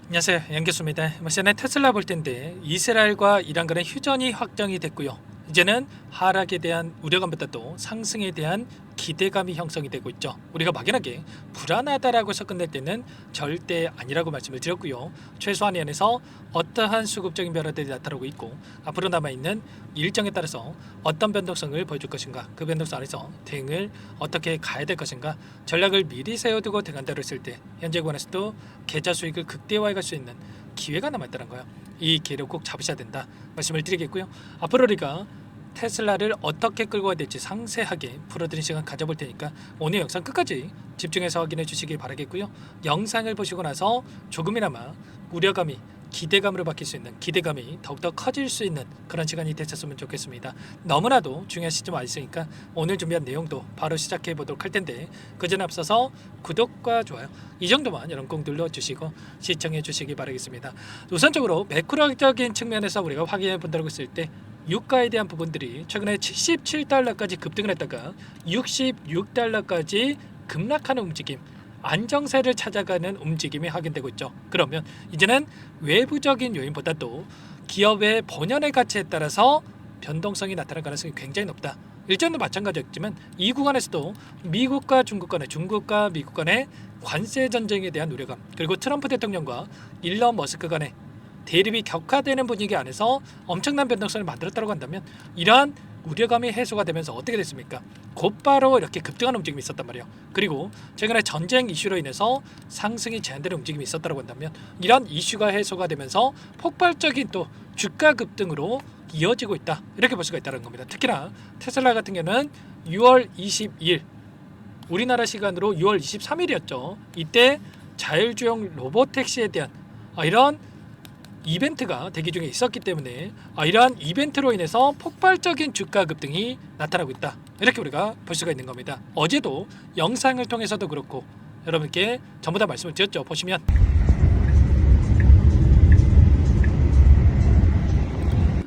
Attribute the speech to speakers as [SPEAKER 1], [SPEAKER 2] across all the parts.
[SPEAKER 1] 안녕하세요, 양교수입니다. 시간에 테슬라 볼 텐데 이스라엘과 이란 간의 휴전이 확정이 됐고요. 이제는 하락에 대한 우려감보다도 상승에 대한 기대감이 형성이 되고 있죠. 우리가 막연하게 불안하다라고 해서 끝낼 때는 절대 아니라고 말씀을 드렸고요. 최소한 이 안에서 어떠한 수급적인 변화들이 나타나고 있고 앞으로 남아있는 일정에 따라서 어떤 변동성을 보여줄 것인가, 그 변동성 안에서 대응을 어떻게 가야 될 것인가, 전략을 미리 세워두고 대응한다고 했을 때 현재 관해서도 계좌 수익을 극대화해 갈 수 있는 기회가 남아있다는 거예요. 이 기회를 꼭 잡으셔야 된다 말씀을 드리겠고요. 앞으로 우리가 테슬라를 어떻게 끌고 가야 될지 상세하게 풀어드리는 시간 가져볼 테니까 오늘 영상 끝까지 집중해서 확인해 주시기 바라겠고요. 영상을 보시고 나서 조금이나마 우려감이 기대감으로 바뀔 수 있는, 기대감이 더욱더 커질 수 있는 그런 시간이 되셨으면 좋겠습니다. 너무나도 중요한 시점 와 있으니까 오늘 준비한 내용도 바로 시작해 보도록 할 텐데 그 전에 앞서서 구독과 좋아요 이 정도만 여러분 꼭 눌러주시고 시청해 주시기 바라겠습니다. 우선적으로 매크로적인 측면에서 우리가 확인해 본다고 했을 때 유가에 대한 부분들이 최근에 77달러까지 급등을 했다가 66달러까지 급락하는 움직임, 안정세를 찾아가는 움직임이 확인되고 있죠. 그러면 이제는 외부적인 요인보다도 기업의 본연의 가치에 따라서 변동성이 나타날 가능성이 굉장히 높다. 일전도 마찬가지였지만 이 구간에서도 미국과 중국 간의, 중국과 미국 간의 관세 전쟁에 대한 우려감, 그리고 트럼프 대통령과 일론 머스크 간의 대립이 격화되는 분위기 안에서 엄청난 변동성을 만들었다고 한다면 이러한 우려감이 해소가 되면서 어떻게 됐습니까? 곧바로 이렇게 급등하는 움직임이 있었단 말이에요. 그리고 최근에 전쟁 이슈로 인해서 상승이 제한되는 움직임이 있었다고 한다면 이런 이슈가 해소가 되면서 폭발적인 또 주가 급등으로 이어지고 있다, 이렇게 볼 수가 있다는 겁니다. 특히나 테슬라 같은 경우는 6월 22일 우리나라 시간으로 6월 23일이었죠. 이때 자율주행 로보택시에 대한 이런 이벤트가 대기 중에 있었기 때문에 이러한 이벤트로 인해서 폭발적인 주가 급등이 나타나고 있다, 이렇게 우리가 볼 수가 있는 겁니다. 어제도 영상을 통해서도 그렇고 여러분께 전부 다 말씀을 드렸죠. 보시면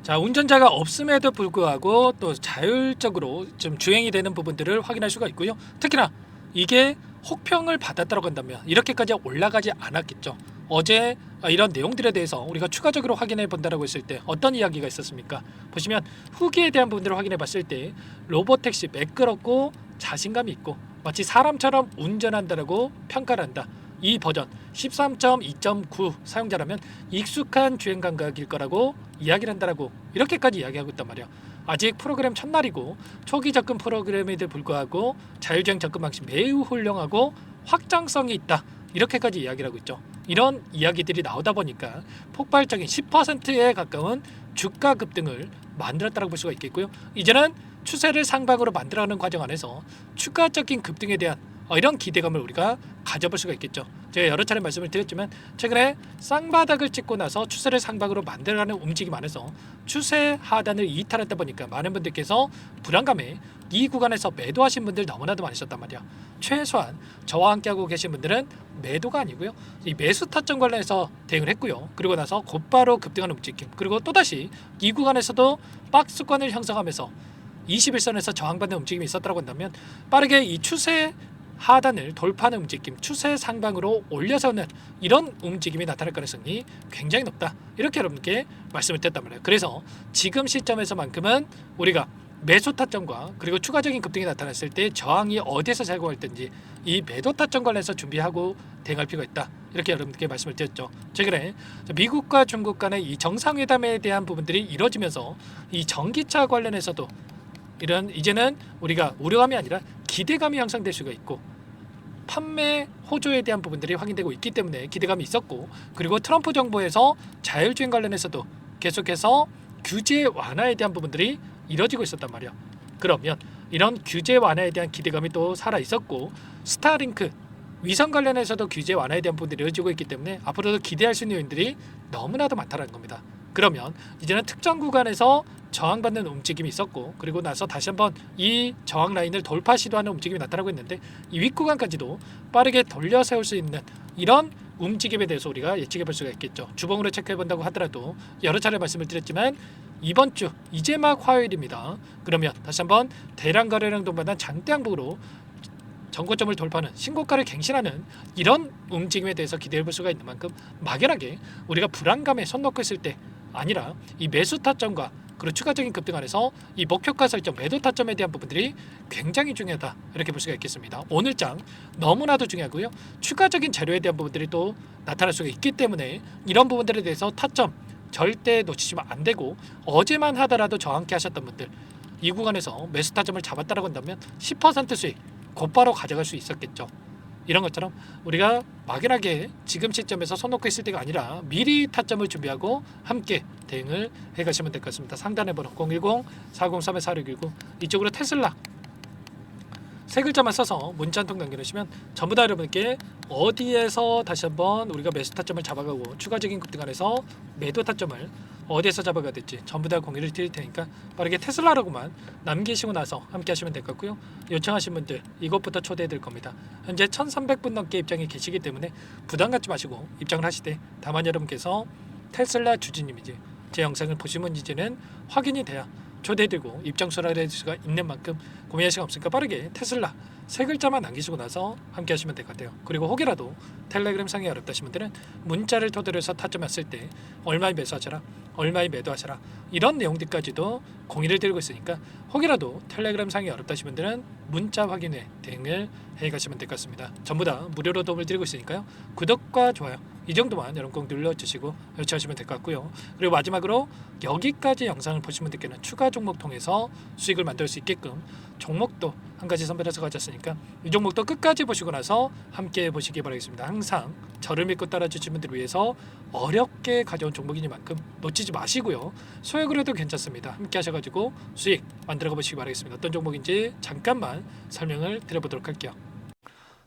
[SPEAKER 1] 자, 운전자가 없음에도 불구하고 또 자율적으로 좀 주행이 되는 부분들을 확인할 수가 있고요. 특히나 이게 혹평을 받았다고 한다면 이렇게까지 올라가지 않았겠죠. 어제 이런 내용들에 대해서 우리가 추가적으로 확인해 본다라고 했을 때 어떤 이야기가 있었습니까? 보시면 후기에 대한 부분들을 확인해 봤을 때 로보택시 매끄럽고 자신감이 있고 마치 사람처럼 운전한다라고 평가를 한다. 이 버전 13.2.9 사용자라면 익숙한 주행 감각일 거라고 이야기를 한다라고 이렇게까지 이야기하고 있단 말이야. 아직 프로그램 첫날이고 초기 접근 프로그램에도 불구하고 자율주행 접근 방식 매우 훌륭하고 확장성이 있다, 이렇게까지 이야기를 하고 있죠. 이런 이야기들이 나오다 보니까 폭발적인 10%에 가까운 주가 급등을 만들었다고 볼 수가 있겠고요. 이제는 추세를 상방으로 만들어가는 과정 안에서 추가적인 급등에 대한 이런 기대감을 우리가 가져볼 수가 있겠죠. 제가 여러 차례 말씀을 드렸지만 최근에 쌍바닥을 찍고 나서 추세를 상방으로 만들어가는 움직임 안에서 추세 하단을 이탈했다 보니까 많은 분들께서 불안감에 이 구간에서 매도하신 분들 너무나도 많으셨단 말이야. 최소한 저와 함께하고 계신 분들은 매도가 아니고요, 이 매수 타점 관련해서 대응을 했고요. 그리고 나서 곧바로 급등하는 움직임, 그리고 또다시 이 구간에서도 박스권을 형성하면서 21선에서 저항받는 움직임이 있었다고 한다면 빠르게 이 추세 하단을 돌파하는 움직임, 추세 상방으로 올려서는 이런 움직임이 나타날 가능성이 굉장히 높다, 이렇게 여러분께 말씀을 드렸단 말이에요. 그래서 지금 시점에서만큼은 우리가 매수 타점과 그리고 추가적인 급등이 나타났을 때 저항이 어디에서 작용할 텐지 이 매도 타점 관련해서 준비하고 대응할 필요가 있다, 이렇게 여러분께 말씀을 드렸죠. 최근에 미국과 중국 간의 이 정상회담에 대한 부분들이 이루어지면서 이 전기차 관련해서도 이런 이제는 우리가 우려감이 아니라 기대감이 형성될 수가 있고 판매 호조에 대한 부분들이 확인되고 있기 때문에 기대감이 있었고, 그리고 트럼프 정부에서 자율주행 관련해서도 계속해서 규제 완화에 대한 부분들이 이뤄지고 있었단 말이야. 그러면 이런 규제 완화에 대한 기대감이 또 살아 있었고 스타링크 위성 관련해서도 규제 완화에 대한 부분들이 이루어지고 있기 때문에 앞으로도 기대할 수 있는 요인들이 너무나도 많다는 겁니다. 그러면 이제는 특정 구간에서 저항받는 움직임이 있었고 그리고 나서 다시 한번 이 저항 라인을 돌파 시도하는 움직임이 나타나고 있는데 이 윗구간까지도 빠르게 돌려 세울 수 있는 이런 움직임에 대해서 우리가 예측해 볼 수가 있겠죠. 주봉으로 체크해 본다고 하더라도 여러 차례 말씀을 드렸지만 이번 주 이제 막 화요일입니다. 그러면 다시 한번 대량 거래량 동반한 장대 항복으로 전고점을 돌파하는 신고가를 갱신하는 이런 움직임에 대해서 기대해 볼 수가 있는 만큼 막연하게 우리가 불안감에 손 놓고 있을 때 아니라 이 매수 타점과 그리고 추가적인 급등 안에서 이 목표가 설정, 매도 타점에 대한 부분들이 굉장히 중요하다 이렇게 볼 수가 있겠습니다. 오늘 장 너무나도 중요하고요. 추가적인 재료에 대한 부분들이 또 나타날 수가 있기 때문에 이런 부분들에 대해서 타점 절대 놓치시면 안 되고, 어제만 하더라도 저와 함께 하셨던 분들 이 구간에서 매수 타점을 잡았다라고 한다면 10% 수익 곧바로 가져갈 수 있었겠죠. 이런 것처럼 우리가 막연하게 지금 시점에서 손 놓고 있을 때가 아니라 미리 타점을 준비하고 함께 대응을 해가시면 될 것 같습니다. 상단에 번호 010-403-4619 이쪽으로 테슬라 세 글자만 써서 문자 한 통 남겨주시면 전부 다 여러분께 어디에서 다시 한번 우리가 매수 타점을 잡아가고 추가적인 급등 안에서 매도 타점을 어디에서 잡아가야 될지 전부 다 공유를 드릴 테니까 빠르게 테슬라라고만 남기시고 나서 함께 하시면 될 것 같고요. 요청하신 분들 이것부터 초대해 드릴 겁니다. 현재 1300분 넘게 입장이 계시기 때문에 부담 갖지 마시고 입장을 하시되, 다만 여러분께서 테슬라 주주님이지 제 영상을 보신 분인지는 확인이 돼야 초대해드리고 입장 수락을 해줄 수가 있는 만큼 고민할 시간 없으니까 빠르게 테슬라 세 글자만 남기시고 나서 함께 하시면 될 것 같아요. 그리고 혹이라도 텔레그램 상이 어렵다 하신 분들은 문자를 토대로 해서 타점했을 때 얼마에 매수하셔라, 얼마에 매도하셔라, 이런 내용들까지도 공유를 드리고 있으니까 혹이라도 텔레그램 상이 어렵다 하신 분들은 문자 확인에 대응을 해가시면 될 것 같습니다. 전부 다 무료로 도움을 드리고 있으니까요. 구독과 좋아요 이 정도만 여러분 꼭 눌러주시고 요청하시면 될 것 같고요. 그리고 마지막으로 여기까지 영상을 보신 분들께는 추가 종목 통해서 수익을 만들 수 있게끔 종목도 한 가지 선별해서 가졌으니까 이 종목도 끝까지 보시고 나서 함께 보시기 바라겠습니다. 항상 저를 믿고 따라주신 분들을 위해서 어렵게 가져온 종목이니만큼 놓치지 마시고요. 소액으로 해도 괜찮습니다. 함께 하셔가지고 수익 만들어 보시기 바라겠습니다. 어떤 종목인지 잠깐만 설명을 드려보도록 할게요.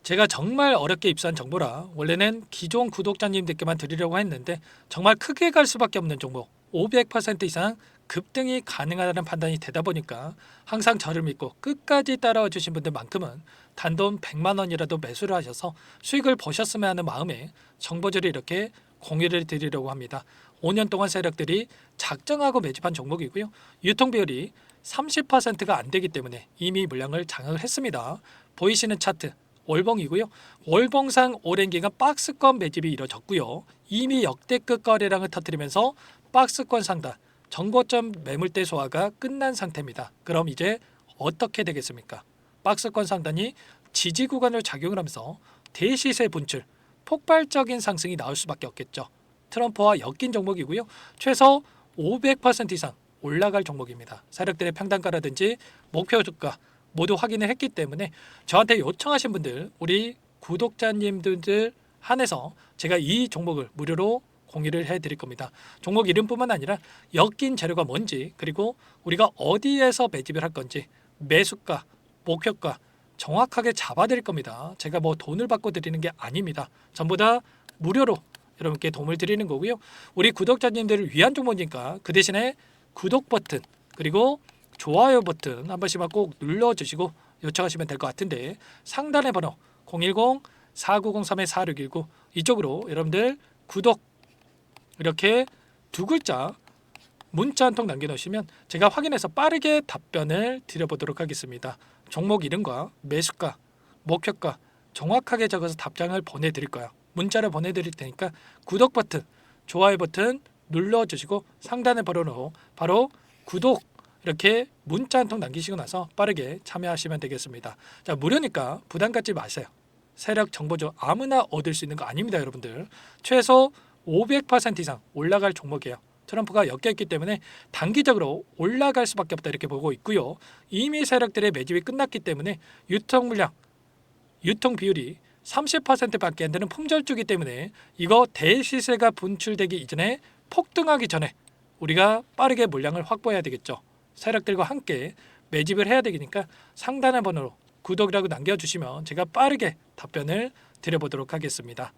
[SPEAKER 1] 제가 정말 어렵게 입수한 정보라 원래는 기존 구독자님들께만 드리려고 했는데 정말 크게 갈 수밖에 없는 종목, 500% 이상 급등이 가능하다는 판단이 되다 보니까 항상 저를 믿고 끝까지 따라와 주신 분들만큼은 단돈 100만 원이라도 매수를 하셔서 수익을 보셨으면 하는 마음에 정보들을 이렇게 공유를 드리려고 합니다. 5년 동안 세력들이 작정하고 매집한 종목이고요. 유통 비율이 30%가 안 되기 때문에 이미 물량을 장악을 했습니다. 보이시는 차트 월봉이고요. 월봉상 오랜 기간 박스권 매집이 이뤄졌고요. 이미 역대급 거래량을 터뜨리면서 박스권 상단, 정고점 매물대 소화가 끝난 상태입니다. 그럼 이제 어떻게 되겠습니까? 박스권 상단이 지지 구간으로 작용을 하면서 대시세 분출, 폭발적인 상승이 나올 수밖에 없겠죠. 트럼프와 엮인 종목이고요. 최소 500% 이상 올라갈 종목입니다. 세력들의 평단가라든지 목표 주가 모두 확인을 했기 때문에 저한테 요청하신 분들, 우리 구독자님들 한해서 제가 이 종목을 무료로 공유를 해드릴 겁니다. 종목 이름뿐만 아니라 엮인 재료가 뭔지, 그리고 우리가 어디에서 매집을 할 건지, 매수가, 목표가 정확하게 잡아드릴 겁니다. 제가 뭐 돈을 받고 드리는 게 아닙니다. 전부 다 무료로 여러분께 도움을 드리는 거고요. 우리 구독자님들을 위한 종목이니까 그 대신에 구독 버튼 그리고 좋아요 버튼 한 번씩만 꼭 눌러주시고 요청하시면 될 것 같은데, 상단의 번호 010-4903-4619 이쪽으로 여러분들 구독 이렇게 두 글자 문자 한 통 남겨놓으시면 제가 확인해서 빠르게 답변을 드려보도록 하겠습니다. 종목 이름과 매수가, 목표가 정확하게 적어서 답장을 보내드릴 거예요. 문자를 보내드릴 테니까 구독 버튼, 좋아요 버튼 눌러주시고 상단의 번호로 바로 구독 이렇게 문자 한 통 남기시고 나서 빠르게 참여하시면 되겠습니다. 자, 무료니까 부담 갖지 마세요. 세력 정보죠. 아무나 얻을 수 있는 거 아닙니다, 여러분들. 최소 500% 이상 올라갈 종목이에요. 트럼프가 엮여있기 때문에 단기적으로 올라갈 수밖에 없다 이렇게 보고 있고요. 이미 세력들의 매집이 끝났기 때문에 유통 물량, 유통 비율이 30%밖에 안 되는 품절주기 때문에 이거 대시세가 분출되기 이전에 폭등하기 전에 우리가 빠르게 물량을 확보해야 되겠죠. 세력들과 함께 매집을 해야 되니까 상단의 번호로 구독이라고 남겨주시면 제가 빠르게 답변을 드려보도록 하겠습니다.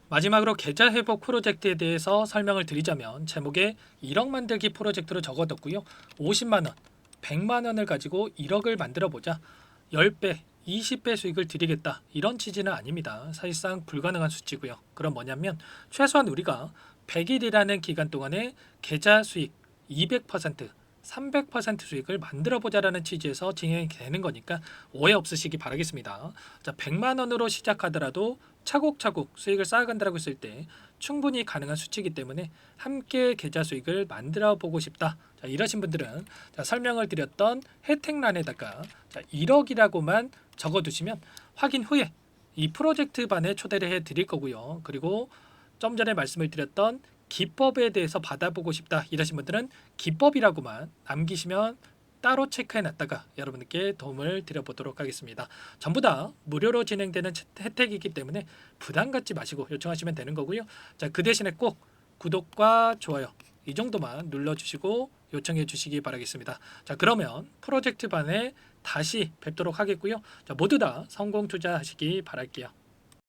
[SPEAKER 1] 마지막으로 계좌 회복 프로젝트에 대해서 설명을 드리자면 제목에 1억 만들기 프로젝트로 적어뒀고요. 50만 원, 100만 원을 가지고 1억을 만들어 보자. 10배, 20배 수익을 드리겠다. 이런 취지는 아닙니다. 사실상 불가능한 수치고요. 그럼 뭐냐면 최소한 우리가 100일이라는 기간 동안에 계좌 수익 200%, 300% 수익을 만들어 보자라는 취지에서 진행이 되는 거니까 오해 없으시기 바라겠습니다. 자, 100만 원으로 시작하더라도 차곡차곡 수익을 쌓아간다고 했을 때 충분히 가능한 수치이기 때문에 함께 계좌 수익을 만들어 보고 싶다. 자, 이러신 분들은 자, 설명을 드렸던 혜택란에다가 자, 1억이라고만 적어두시면 확인 후에 이 프로젝트 반에 초대를 해 드릴 거고요. 그리고 좀 전에 말씀을 드렸던 기법에 대해서 받아보고 싶다 이러신 분들은 기법이라고만 남기시면 따로 체크해 놨다가 여러분께 도움을 드려보도록 하겠습니다. 전부 다 무료로 진행되는 혜택이기 때문에 부담 갖지 마시고 요청하시면 되는 거고요. 자, 그 대신에 꼭 구독과 좋아요 이 정도만 눌러주시고 요청해 주시기 바라겠습니다. 자, 그러면 프로젝트 반에 다시 뵙도록 하겠고요. 자, 모두 다 성공 투자하시기 바랄게요.